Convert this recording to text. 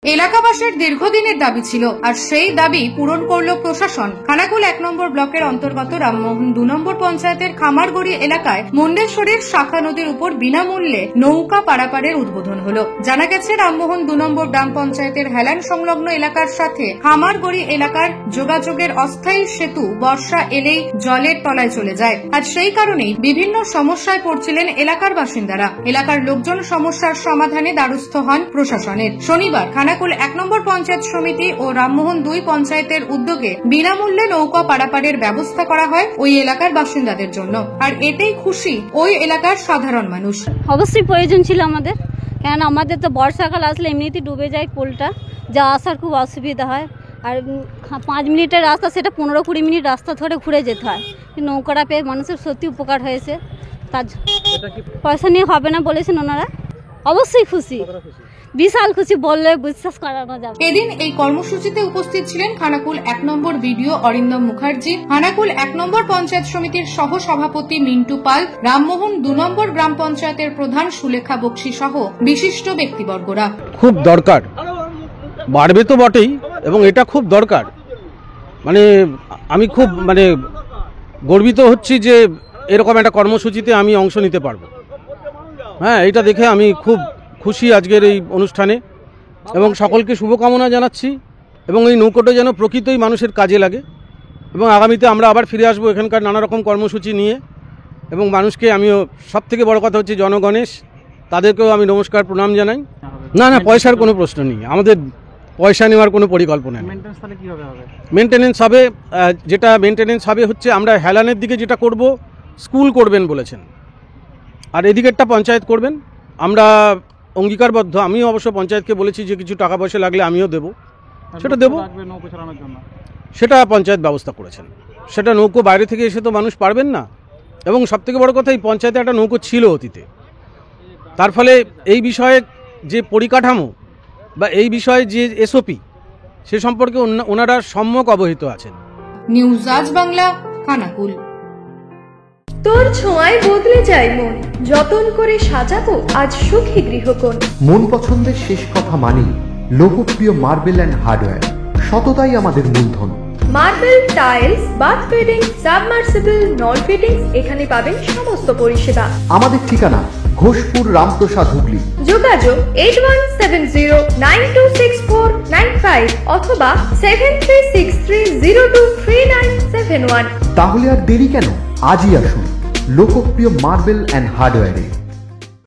এলাকাবাসীর দীর্ঘদিনের দাবি ছিল, আর সেই দাবি পূরণ করল প্রশাসন। খানাকুল 1 নম্বর ব্লকের অন্তর্গত রামমোহন 2 নম্বর পঞ্চায়েতের খামারগড়ি এলাকায় মুন্ডেশ্বরীর শাখা নদীর উপর বিনামূল্যে নৌকা পারাপারের উদ্বোধন হলো। জানা গেছে, রামমোহন 2 নম্বর গ্রাম পঞ্চায়েতের হেলান সংলগ্ন এলাকার সাথে খামারগড়ি এলাকার যোগাযোগের অস্থায়ী সেতু বর্ষা এলেই জলের তলায় চলে যায়। আর সেই কারণেই বিভিন্ন সমস্যায় পড়ছিলেন এলাকার বাসিন্দারা। এলাকার লোকজন সমস্যার সমাধানে দ্বারস্থ হন প্রশাসনের। শনিবার খানাকুল 1 নম্বর পঞ্চায়েত সমিতি ও রামমোহন 2 পঞ্চায়েতের উদ্যোগে বিনামূল্যে নৌকা পারাপারের ব্যবস্থা করা হয় ওই এলাকার বাসিন্দাদের জন্য। আর এতেই খুশি ওই এলাকার সাধারণ মানুষ। অবশ্যই প্রয়োজন ছিল আমাদের, কারণ আমাদের তো বর্ষাকাল আসলে এমনিতেই ডুবে যায় পোলটা, যা আসার খুব অসুবিধা হয়। আর 5 মিনিটের রাস্তা, সেটা 15-20 মিনিট রাস্তা ধরে ঘুরে যেতে হয়। নৌকাটা পেয়ে মানুষের সত্যি উপকার হয়েছে। তার পয়সা নিয়ে হবে না বলেছেন ওনারা। অবশ্যই খুশি, বিশাল খুশি বললে বিশ্বাস করানো যাবে। এদিন এই কর্মসূচিতে উপস্থিত ছিলেন খানাকুল 1 নম্বর বিডিও অরিন্দম মুখার্জি, খানাকুল 1 নম্বর পঞ্চায়েত সমিতির সহ সভাপতি মিন্টু পাল, রামমোহন 2 নম্বর গ্রাম পঞ্চায়েতের প্রধান সুলেখা বক্সি সহ বিশিষ্ট ব্যক্তিবর্গরা। খুব দরকার, বাড়বে তো বটেই, এবং এটা খুব দরকার। আমি খুব গর্বিত হচ্ছি যে এরকম একটা কর্মসূচিতে আমি অংশ নিতে পারবো। হ্যাঁ, এটা দেখে আমি খুব খুশি আজকের এই অনুষ্ঠানে, এবং সকলকে শুভকামনা জানাচ্ছি। এবং এই নৌকোটা যেন প্রকৃতই মানুষের কাজে লাগে, এবং আগামীতে আমরা আবার ফিরে আসবো এখানকার নানা রকম কর্মসূচি নিয়ে। এবং মানুষকে আমিও, সব থেকে বড় কথা হচ্ছে জনগণেশ, তাদেরকেও আমি নমস্কার প্রণাম জানাই। না, পয়সার কোনো প্রশ্ন নেই, আমাদের পয়সা নেওয়ার কোনো পরিকল্পনা নেই। মেনটেনেন্স হবে, যেটা মেনটেনেন্স হবে হচ্ছে আমরা হেলানের দিকে যেটা করব, স্কুল করবেন বলেছেন, আর এদিকেরটা পঞ্চায়েত করবেন। আমরা অঙ্গীকারবদ্ধ। আমিও অবশ্য পঞ্চায়েতকে বলেছি যে কিছু টাকা পয়সা লাগলে আমিও দেবো, সেটা দেবো। সেটা পঞ্চায়েত ব্যবস্থা করেছেন। সেটা নৌকো বাইরে থেকে এসে তো মানুষ পারবেন না। এবং সবথেকে বড় কথা, এই পঞ্চায়েতে একটা নৌকো ছিল অতীতে। তার ফলে এই বিষয়ে যে পরিকাঠামো বা এই বিষয়ে যে এসওপি, সে সম্পর্কে ওনারা সম্যক অবহিত আছেন। নিউজ আজ বাংলা, খানাকুল। তোর ছোঁয়ায় বদলে যায় মন, যতন করে সাজাবো আজ সুখী গৃহকোণ। মন পছন্দের শেষ কথা মানি লোকপ্রিয় মার্বেল অ্যান্ড হার্ডওয়্যার, সততাই আমাদের মূলধন। Marble, tiles, bath fitting, submersible, নল ফিটিংস, এখানে পাবেন সমস্ত পরিষেবা। আমাদের ঠিকানা ঘোষপুর, রামপ্রসাদ, হুগলি। যোগাযোগ 8170926495 অথবা 7363023971। তাহলে আর দেরি কেন, আজই আসুন লোকপ্রিয় মার্বেল অ্যান্ড হার্ডওয়্যারে।